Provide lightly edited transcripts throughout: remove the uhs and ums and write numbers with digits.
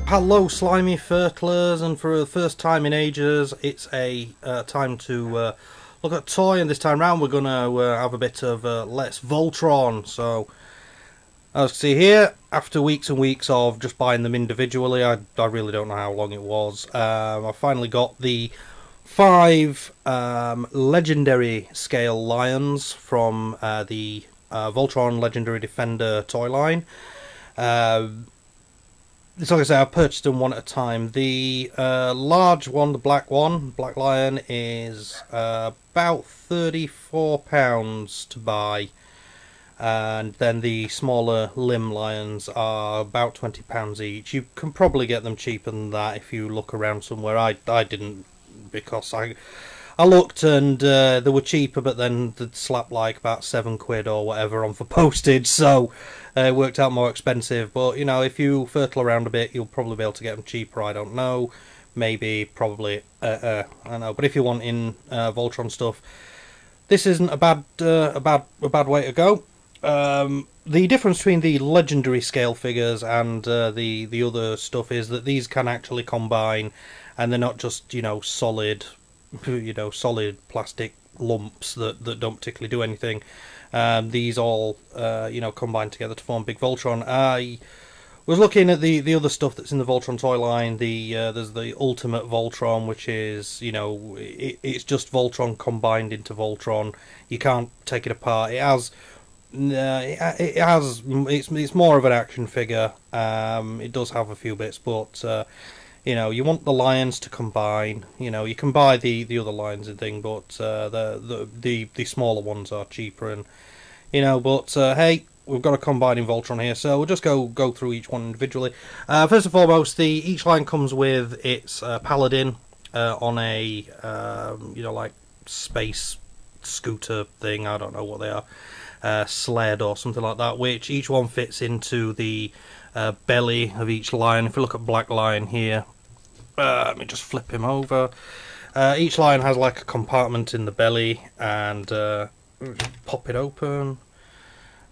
Hello slimy fertilers, and for the first time in ages it's a time to look at a toy, and this time round we're going to have a bit of Let's Voltron. So as you can see here, after weeks and weeks of just buying them individually, I really don't know how long it was, I finally got the 5 legendary scale lions from the Voltron Legendary Defender toy line. It's like I say, I've purchased them one at a time. The large one, the black one, Black Lion, is about £34 to buy. And then the smaller limb lions are about £20 each. You can probably get them cheaper than that if you look around somewhere. I didn't, because I looked and they were cheaper, but then they'd slap like about £7 or whatever on for postage, so it worked out more expensive. But you know, if you fertile around a bit, you'll probably be able to get them cheaper. I don't know, maybe, probably. I don't know. But if you're wanting Voltron stuff, this isn't a bad way to go. The difference between the legendary scale figures and the other stuff is that these can actually combine, and they're not just solid plastic lumps that don't particularly do anything. These all combine together to form Big Voltron. I was looking at the other stuff that's in the Voltron toy line. There's the Ultimate Voltron, which is it's just Voltron combined into Voltron. You can't take it apart. It's more of an action figure. It does have a few bits, but you want the lions to combine. You can buy the other lions and thing, but the smaller ones are cheaper, and hey, we've got a combining Voltron here, so we'll just go through each one individually. First and foremost, each line comes with its paladin on a like space scooter thing. I don't know what they are. Sled or something like that, which each one fits into the belly of each lion. If you look at Black Lion here, let me just flip him over. Each lion has like a compartment in the belly, and pop it open,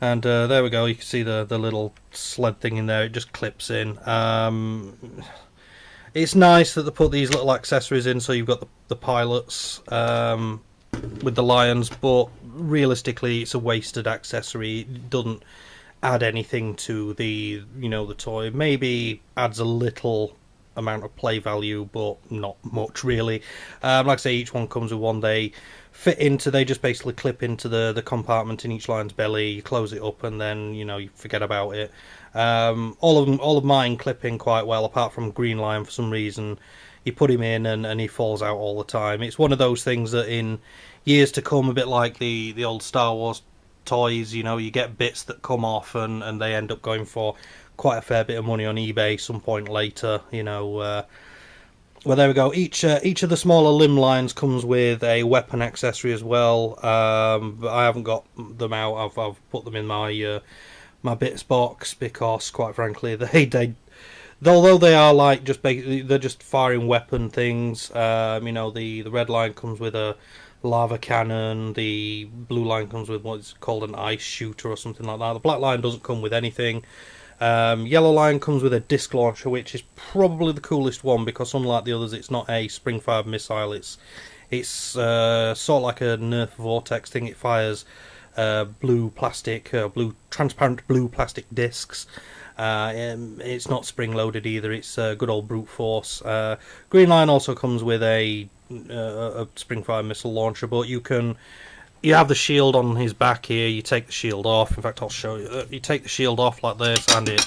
and there we go. You can see the little sled thing in there. It just clips in. It's nice that they put these little accessories in, so you've got the pilots with the lions, but realistically it's a wasted accessory. It doesn't add anything to the toy. Maybe adds a little amount of play value, but not much really. Like I say, each one comes with one. They just basically clip into the compartment in each lion's belly. You close it up, and then you forget about it. All of mine clip in quite well, apart from Green Lion. For some reason, you put him in and he falls out all the time. It's one of those things that in years to come, a bit like the old Star Wars toys, you get bits that come off and they end up going for quite a fair bit of money on eBay some point later. Well, there we go. Each of the smaller limb lions comes with a weapon accessory as well. But I haven't got them out. I've put them in my bits box, because quite frankly they although they are like they're just firing weapon things. The red lion comes with a lava cannon. The blue lion comes with what's called an ice shooter or something like that. The black lion doesn't come with anything. Yellow lion comes with a disc launcher, which is probably the coolest one, because unlike the others, it's not a spring-fired missile. It's sort of like a Nerf vortex thing. It fires transparent blue plastic discs. It's not spring-loaded either. It's good old brute force. Green Lion also comes with a spring-fired missile launcher, but you have the shield on his back here. You take the shield off. In fact, I'll show you. You take the shield off like this, and it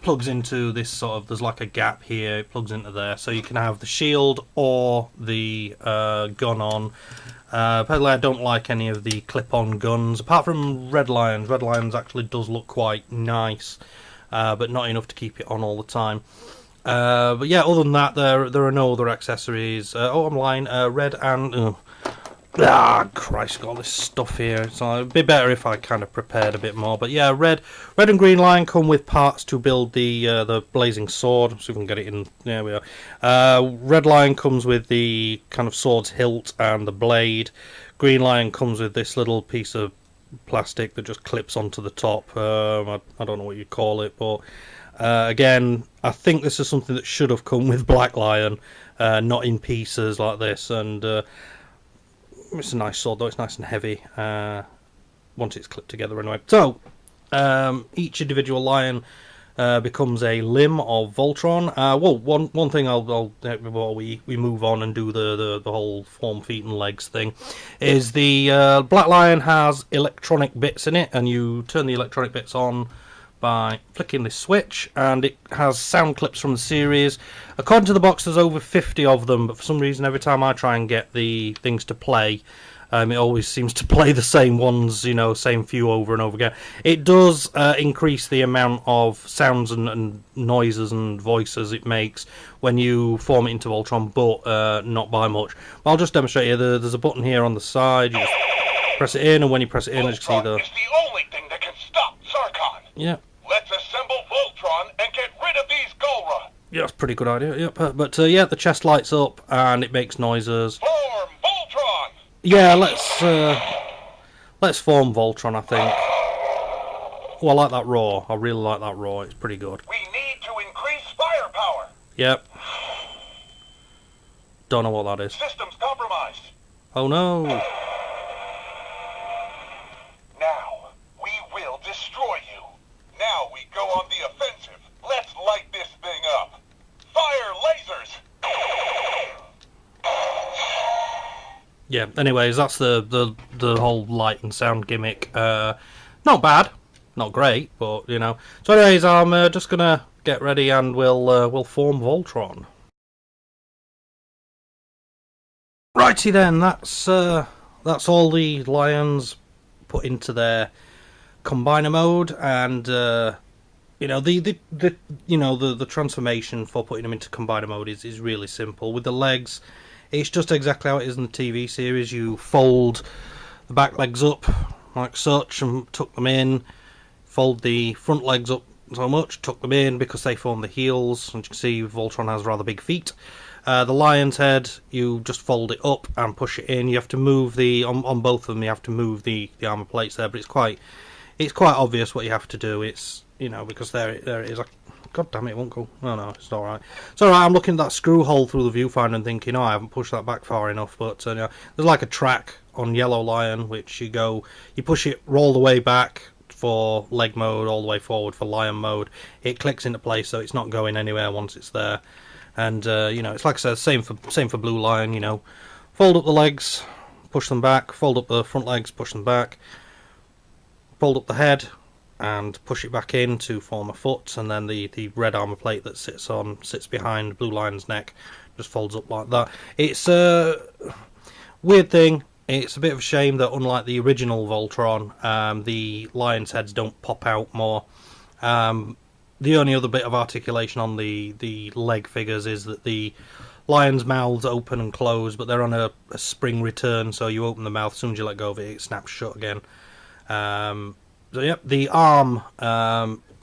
plugs into this there's like a gap here. It plugs into there, so you can have the shield or the gun on. Apparently I don't like any of the clip-on guns, apart from Red Lions. Red Lions actually does look quite nice, but not enough to keep it on all the time. But yeah, other than that, there are no other accessories. I'm lying. Red and Christ, got all this stuff here. So it'd be better if I kind of prepared a bit more. But yeah, red and Green Lion come with parts to build the blazing sword. So we can get it in. There we are. Red Lion comes with the kind of sword's hilt and the blade. Green Lion comes with this little piece of plastic that just clips onto the top. I don't know what you call it, but Again, I think this is something that should have come with Black Lion, not in pieces like this. And it's a nice sword, though. It's nice and heavy once it's clipped together anyway. So, each individual lion becomes a limb of Voltron. Well, one thing I'll before we move on and do the whole form, feet and legs thing, is the Black Lion has electronic bits in it, and you turn the electronic bits on by flicking this switch, and it has sound clips from the series. According to the box, there's over 50 of them, but for some reason every time I try and get the things to play, it always seems to play the same ones, you know, same few over and over again. It does increase the amount of sounds and noises and voices it makes when you form it into Voltron, but not by much. But I'll just demonstrate here. There's a button here on the side. You just press it in, and when you press it in, as you see, Voltron is the only thing that can stop Sarkon. Yeah. Let's assemble Voltron and get rid of these Golra. Yeah, that's a pretty good idea. Yep. But yeah, the chest lights up and it makes noises. Form Voltron. Yeah, let's form Voltron, I think. Oh, I like that roar. I really like that roar. It's pretty good. We need to increase firepower. Yep. Don't know what that is. Systems compromised. Oh no. Now, we will destroy you. Now we go on the offensive. Let's light this thing up. Fire lasers! Yeah, anyways, that's the whole light and sound gimmick. Not bad. Not great, but, you know. So anyways, I'm just going to get ready and we'll form Voltron. Righty then, that's all the lions put into their combiner mode, and you know, the transformation for putting them into combiner mode is really simple. With the legs, it's just exactly how it is in the TV series. You fold the back legs up like such and tuck them in, fold the front legs up so much, tuck them in because they form the heels, and you can see Voltron has rather big feet. The lion's head, you just fold it up and push it in. You have to move on both of them. You have to move the armor plates there, but it's quite obvious what you have to do. It's, you know, because there it is. God damn it, it won't go. No, it's all right. It's all right. I'm looking at that screw hole through the viewfinder and thinking, oh, I haven't pushed that back far enough. But you know, there's like a track on Yellow Lion, which you push it, roll the way back for leg mode, all the way forward for lion mode. It clicks into place, so it's not going anywhere once it's there. And you know, it's like I said, same for Blue Lion. You know, fold up the legs, push them back. Fold up the front legs, push them back. Fold up the head and push it back in to form a foot, and then the red armor plate that sits behind Blue Lion's neck just folds up like that. It's a weird thing. It's a bit of a shame that unlike the original Voltron, the lion's heads don't pop out more. The only other bit of articulation on the leg figures is that the lion's mouths open and close, but they're on a spring return, so you open the mouth, as soon as you let go of it, it snaps shut again. So yep, the arm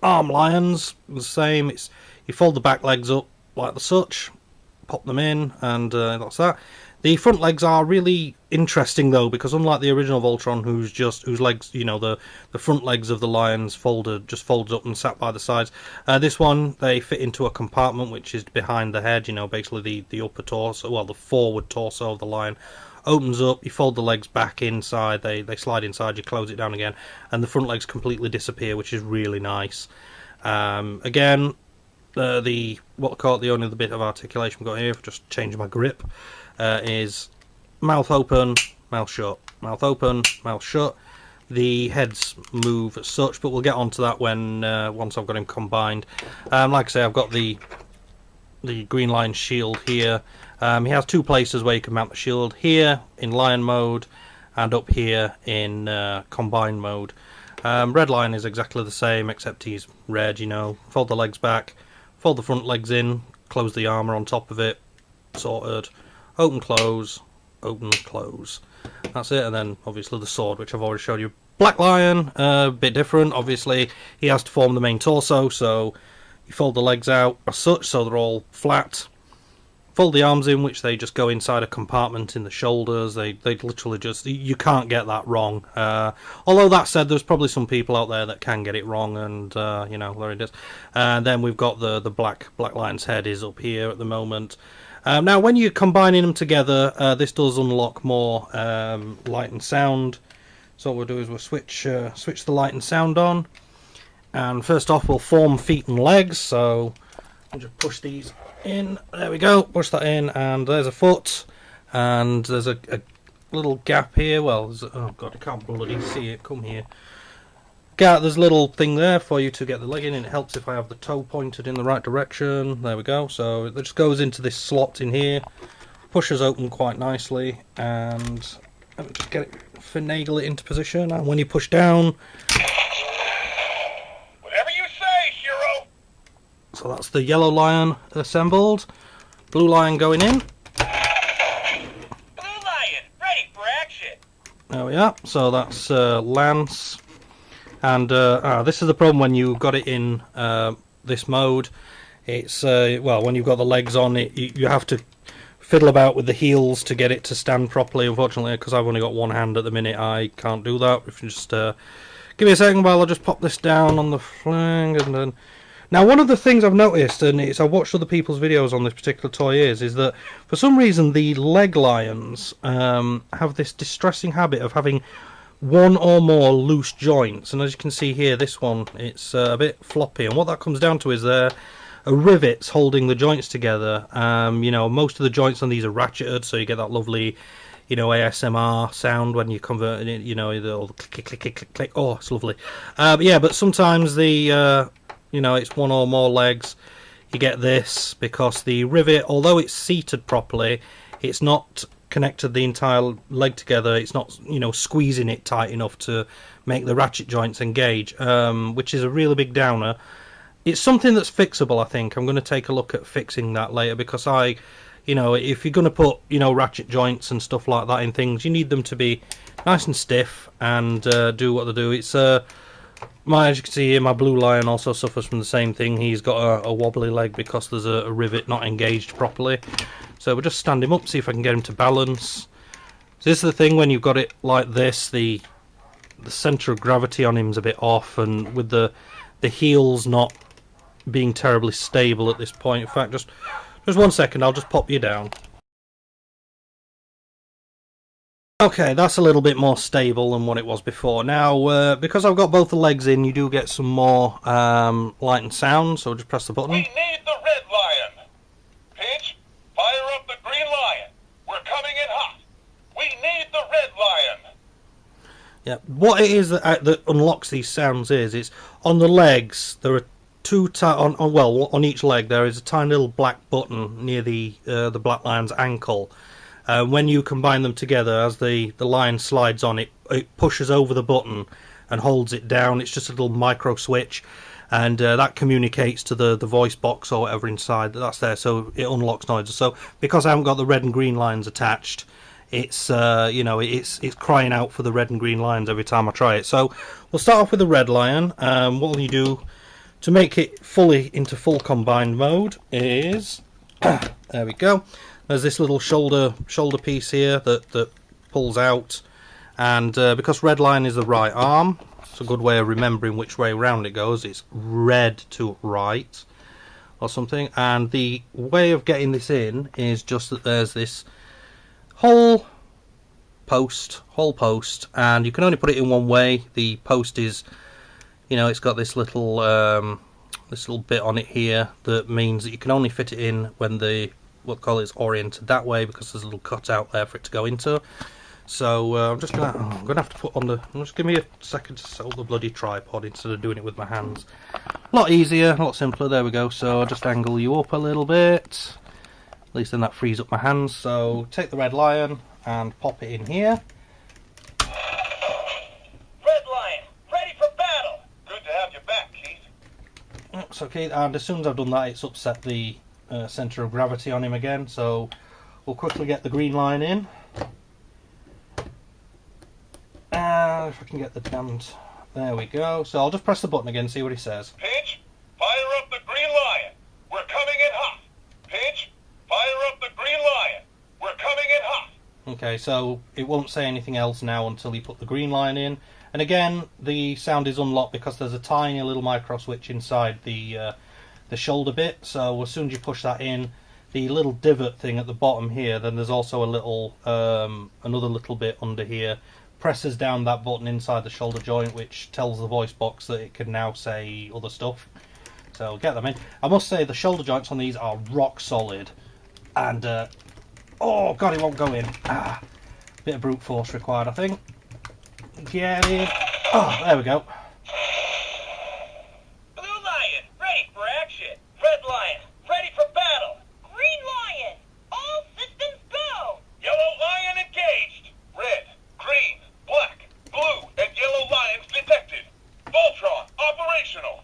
lions the same. It's you fold the back legs up like such, pop them in, and that's that. The front legs are really interesting though, because unlike the original Voltron, whose legs, you know, the front legs of the lions just folds up and sat by the sides. This one, they fit into a compartment which is behind the head. You know, basically the upper torso, well, the forward torso of the lion opens up. You fold the legs back inside. They slide inside. You close it down again, and the front legs completely disappear, which is really nice. Again, the only other bit of articulation we've got here, if I just change my grip, is mouth open, mouth shut, mouth open, mouth shut. The heads move as such, but we'll get onto that when once I've got him combined. Like I say, I've got the Green Lion shield here. He has two places where you can mount the shield, here in Lion mode and up here in Combined mode. Red Lion is exactly the same, except he's red, you know. Fold the legs back, fold the front legs in, close the armour on top of it, sorted, open, close, that's it. And then obviously the sword, which I've already showed you. Black Lion, a bit different, obviously he has to form the main torso, so you fold the legs out as such so they're all flat, fold the arms in, which they just go inside a compartment in the shoulders. They literally just, you can't get that wrong. Although that said, there's probably some people out there that can get it wrong, and you know, there it is. And then we've got the black lion's head is up here at the moment. Now, when you're combining them together, this does unlock more light and sound. So what we'll do is we'll switch the light and sound on. And first off, we'll form feet and legs. So I'll just push these in. There we go. Push that in, and there's a foot. And there's a little gap here. Well, oh god, I can't bloody see it. Come here. There's a little thing there for you to get the leg in, and it helps if I have the toe pointed in the right direction. There we go. So it just goes into this slot in here, pushes open quite nicely, and let me just get it, finagle it into position. And when you push down, whatever you say, hero. So that's the yellow lion assembled. Blue lion going in. Blue lion, ready for action. There we are. So that's Lance. And this is the problem when you got it in this mode. It's well, when you've got the legs on it, you have to fiddle about with the heels to get it to stand properly. Unfortunately, because I've only got one hand at the minute, I can't do that. If you just give me a second while I just pop this down on the flank, and then. Now, one of the things I've noticed, and it's I've watched other people's videos on this particular toy, is that for some reason the leg lions have this distressing habit of having one or more loose joints, and as you can see here, this one, it's a bit floppy, and what that comes down to is there are rivets holding the joints together. You know, most of the joints on these are ratcheted, so you get that lovely, you know, ASMR sound when you convert it, you know, the click, click, click, click, click. Oh, it's lovely. Yeah, but sometimes the, you know, it's one or more legs, you get this, because the rivet, although it's seated properly, it's not connected the entire leg together. It's not, you know, squeezing it tight enough to make the ratchet joints engage, which is a really big downer. It's something that's fixable, I think. I'm going to take a look at fixing that later, because you know, if you're going to put, you know, ratchet joints and stuff like that in things, you need them to be nice and stiff and do what they do. It's as you can see here, my blue lion also suffers from the same thing. He's got a wobbly leg because there's a rivet not engaged properly. So we'll just stand him up, see if I can get him to balance. So this is the thing, when you've got it like this, the centre of gravity on him's a bit off, and with the heels not being terribly stable at this point. In fact, just 1 second, I'll just pop you down. Okay, that's a little bit more stable than what it was before. Now, because I've got both the legs in, you do get some more light and sound, so just press the button. We need the red lion. Pinch, fire up the green lion. We're coming in hot. We need the red lion. Yeah, what it is that unlocks these sounds is, it's on the legs, there are two, on each leg there is a tiny little black button near the black lion's ankle. When you combine them together, as the lion slides on, it pushes over the button and holds it down. It's just a little micro switch, and that communicates to the voice box or whatever inside that's there, so it unlocks noises. So because I haven't got the red and green lines attached, it's you know, it's crying out for the red and green lines every time I try it. So we'll start off with the red lion. What will you do to make it fully into full combined mode is there we go. There's this little shoulder piece here that pulls out, and because red lion is the right arm, it's a good way of remembering which way round it goes. It's red to right or something, and the way of getting this in is just that there's this hole post, and you can only put it in one way. The post is, you know, it's got this little bit on it here that means that you can only fit it in when the what call it's oriented that way, because there's a little cutout there for it to go into. So I'm gonna have to put on the. Just give me a second to set up the bloody tripod instead of doing it with my hands. A lot easier, a lot simpler. There we go. So I'll just angle you up a little bit. At least then that frees up my hands. So take the red lion and pop it in here. Red lion, ready for battle. Good to have you back, Keith. That's okay. And as soon as I've done that, it's upset the centre of gravity on him again, so we'll quickly get the green line in. If I can get the damned, there we go. So I'll just press the button again, see what he says. Pinch, fire up the green lion. We're coming in hot. Pinch, fire up the Okay, so it won't say anything else now until you put the green line in. And again, the sound is unlocked because there's a tiny little micro switch inside the shoulder bit. So as soon as you push that in, the little divot thing at the bottom here, then there's also a little another little bit under here, presses down that button inside the shoulder joint, which tells the voice box that it can now say other stuff. So get them in. I must say the shoulder joints on these are rock solid, and oh god, it won't go in. Bit of brute force required, I think. Get in. Oh, there we go. Blue Lion, ready for action. Red Lion, ready for battle. Green Lion, all systems go. Yellow Lion engaged. Red, green, black, blue, and yellow lions detected. Voltron operational.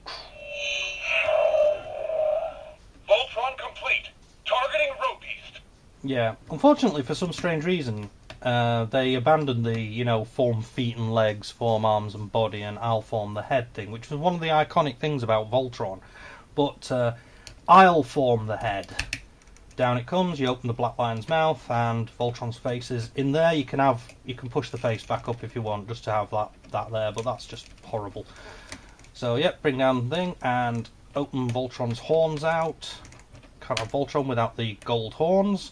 Voltron complete. Targeting Road Beast. Yeah, unfortunately for some strange reason, they abandoned the, form feet and legs, form arms and body, and I'll form the head thing, which was one of the iconic things about Voltron. But I'll form the head. Down it comes, you open the Black Lion's mouth, and Voltron's face is in there. You can push the face back up if you want, just to have that there, but that's just horrible. So, yep, bring down the thing, and open Voltron's horns out. Can't have Voltron without the gold horns.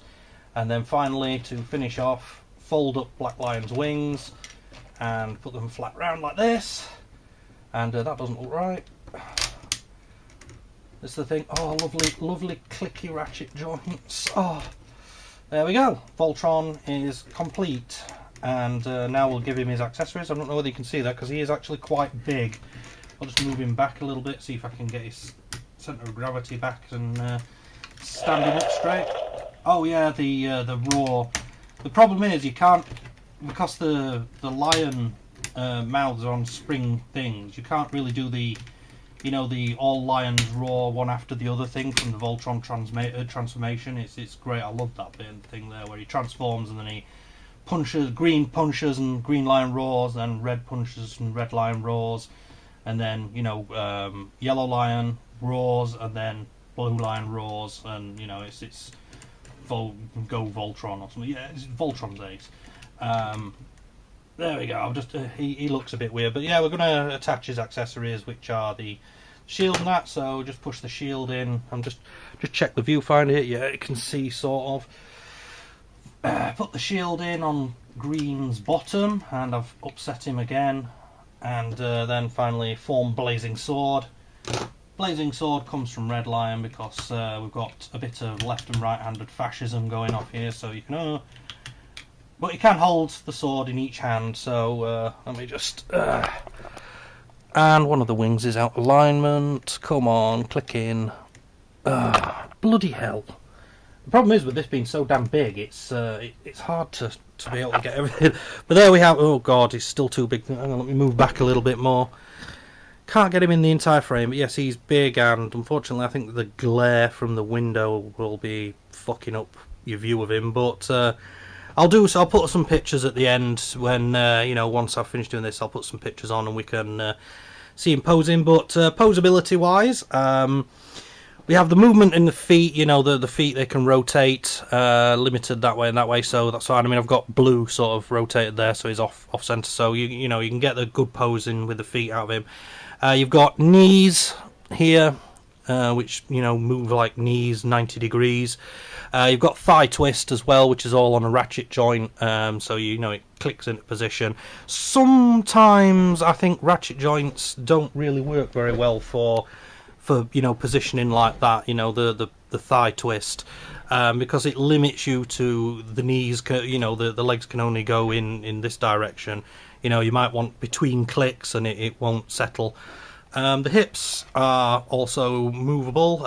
And then finally, to finish off, fold up Black Lion's wings and put them flat round like this. And that doesn't look right. This is the thing. Oh, lovely, lovely clicky ratchet joints. Oh, there we go. Voltron is complete. And now we'll give him his accessories. I don't know whether you can see that because he is actually quite big. I'll just move him back a little bit, see if I can get his centre of gravity back and stand him up straight. Oh yeah, the roar. The problem is you can't, because the lion mouths are on spring things. You can't really do the all lions roar one after the other thing from the Voltron transformation. It's great. I love that bit thing there where he transforms and then he punches, green punches and green lion roars, and red punches and red lion roars, and then yellow lion roars and then blue lion roars, and it's Go Voltron or something. Yeah, it's Voltron's ace. There we go. I've just he looks a bit weird, but yeah, we're going to attach his accessories, which are the shield and that. So just push the shield in and just check the viewfinder here. Yeah, you can see sort of. Put the shield in on Green's bottom, and I've upset him again. And then finally form Blazing Sword. Blazing Sword comes from Red Lion because we've got a bit of left and right-handed fascism going off here, so you can... but you can hold the sword in each hand, so let me just... and one of the wings is out of alignment. Come on, click in. Bloody hell. The problem is with this being so damn big, it's hard to be able to get everything. But there we have... Oh god, it's still too big. Hang on, let me move back a little bit more. Can't get him in the entire frame, but yes, he's big, and unfortunately I think the glare from the window will be fucking up your view of him, but I'll put some pictures at the end when, once I've finished doing this, I'll put some pictures on and we can see him posing. But posability wise, we have the movement in the feet, the feet, they can rotate, limited that way and that way, so that's fine. I mean, I've got blue sort of rotated there, so he's off centre, so you can get the good posing with the feet out of him. You've got knees here, which move like knees 90 degrees. You've got thigh twist as well, which is all on a ratchet joint, so it clicks into position. Sometimes I think ratchet joints don't really work very well for positioning like that. The thigh twist, because it limits you to the knees. The legs can only go in this direction. You might want between clicks and it won't settle. The hips are also movable.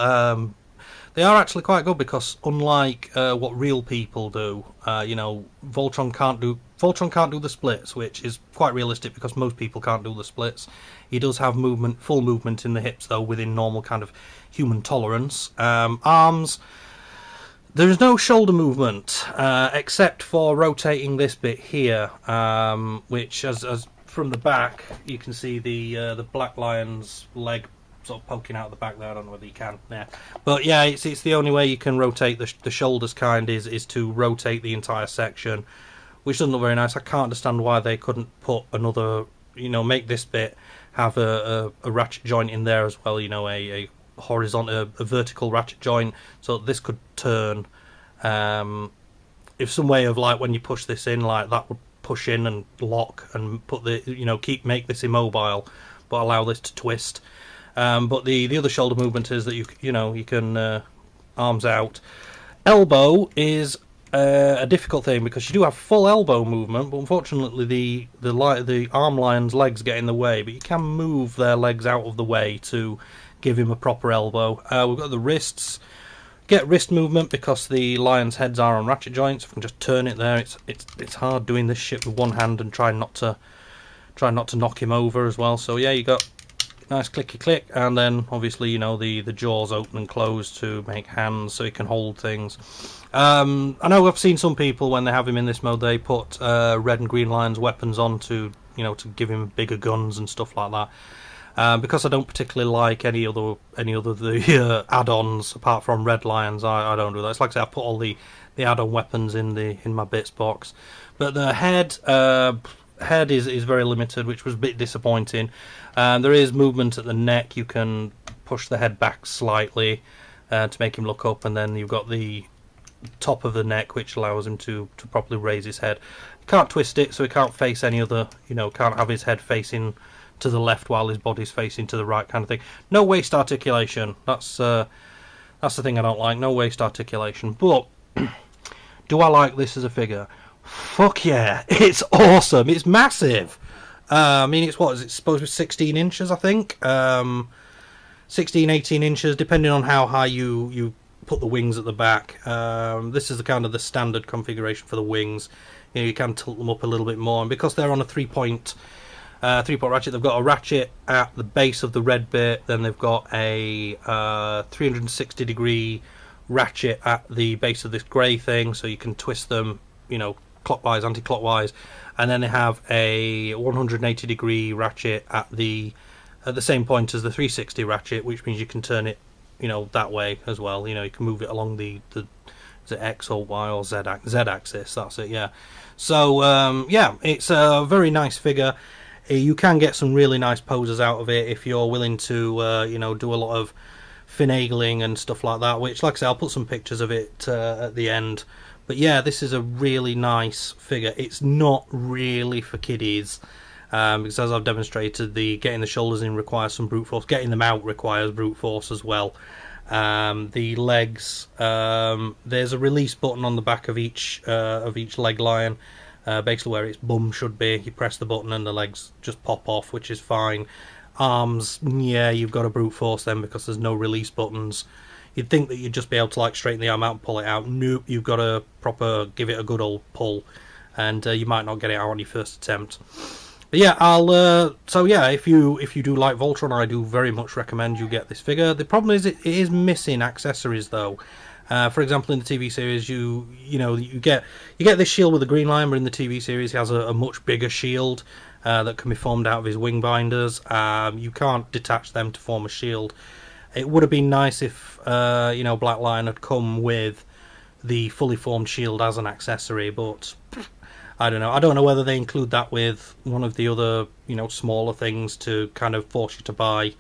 They are actually quite good because unlike what real people do, Voltron can't do the splits, which is quite realistic because most people can't do the splits. He does have full movement in the hips though, within normal kind of human tolerance. Arms. There is no shoulder movement except for rotating this bit here, which, as from the back, you can see the Black Lion's leg sort of poking out the back there. I don't know whether you can. Yeah, but yeah, it's the only way you can rotate the shoulders. Is to rotate the entire section which doesn't look very nice. I can't understand why they couldn't put another, make this bit have a ratchet joint in there as well, a horizontal, a vertical ratchet joint, so this could turn. If some way of, like, when you push this in, like that would push in and lock and put the, make this immobile, but allow this to twist. But the other shoulder movement is that you can arms out. Elbow is a difficult thing because you do have full elbow movement, but unfortunately the arm lion's legs get in the way. But you can move their legs out of the way to give him a proper elbow. We've got the wrists. Get wrist movement because the lion's heads are on ratchet joints. If I can just turn it there, it's hard doing this shit with one hand and try not to knock him over as well. So yeah, you got nice clicky click, and then obviously the jaws open and close to make hands so he can hold things. I know I've seen some people when they have him in this mode, they put red and green lion's weapons on to give him bigger guns and stuff like that. Because I don't particularly like any other the add-ons apart from red lions, I don't do that. It's like I say, I put all the add-on weapons in my bits box, but the head is very limited, which was a bit disappointing. There is movement at the neck. You can push the head back slightly to make him look up, and then you've got the top of the neck, which allows him to properly raise his head. You can't twist it, so he can't face any other. Can't have his head facing to the left while his body's facing to the right, kind of thing. No waist articulation. That's the thing I don't like. No waist articulation. But do I like this as a figure? Fuck yeah! It's awesome. It's massive. I mean, it's what is it supposed to be 16 inches? I think 16, 18 inches, depending on how high you put the wings at the back. This is the kind of the standard configuration for the wings. You can tilt them up a little bit more, and because they're on a three-point ratchet, they've got a ratchet at the base of the red bit, then they've got a 360 degree ratchet at the base of this grey thing, so you can twist them, clockwise, anti-clockwise, and then they have a 180 degree ratchet at the same point as the 360 ratchet, which means you can turn it, that way as well. You can move it along the is it X or Y or Z axis. That's it, yeah. So yeah, it's a very nice figure. You can get some really nice poses out of it if you're willing to, do a lot of finagling and stuff like that, which, like I say, I'll put some pictures of it at the end. But yeah, this is a really nice figure. It's not really for kiddies, because as I've demonstrated, getting the shoulders in requires some brute force. Getting them out requires brute force as well. The legs, there's a release button on the back of each leg lion. Basically where its bum should be. You press the button and the legs just pop off, which is fine. Arms, yeah, you've got to brute force them because there's no release buttons. You'd think that you'd just be able to like straighten the arm out and pull it out. Nope, you've got to give it a good old pull, and you might not get it out on your first attempt. But yeah, so yeah, if you do like Voltron, I do very much recommend you get this figure. The problem is it is missing accessories though. For example, in the TV series, you get this shield with the green lion, but in the TV series he has a much bigger shield that can be formed out of his wing binders. You can't detach them to form a shield. It would have been nice if Black Lion had come with the fully formed shield as an accessory, but I don't know. I don't know whether they include that with one of the other smaller things to kind of force you to buy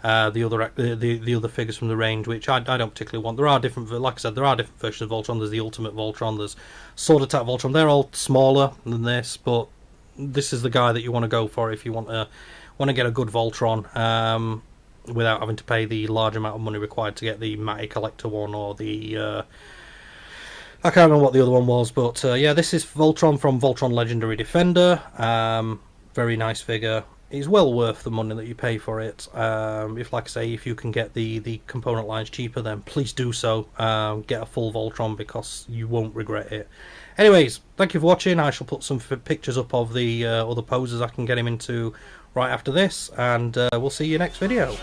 the other figures from the range, which I don't particularly want. There are different, like I said, there are different versions of Voltron. There's the Ultimate Voltron, there's Sword Attack Voltron. They're all smaller than this, but this is the guy that you want to go for if you want to get a good Voltron without having to pay the large amount of money required to get the Matty Collector one or the I can't remember what the other one was, but yeah, this is Voltron from Voltron Legendary Defender. Very nice figure. It's well worth the money that you pay for it. Like I say, if you can get the component lines cheaper, then please do so. Get a full Voltron because you won't regret it. Anyways, thank you for watching. I shall put some pictures up of the other poses I can get him into right after this, and we'll see you next video.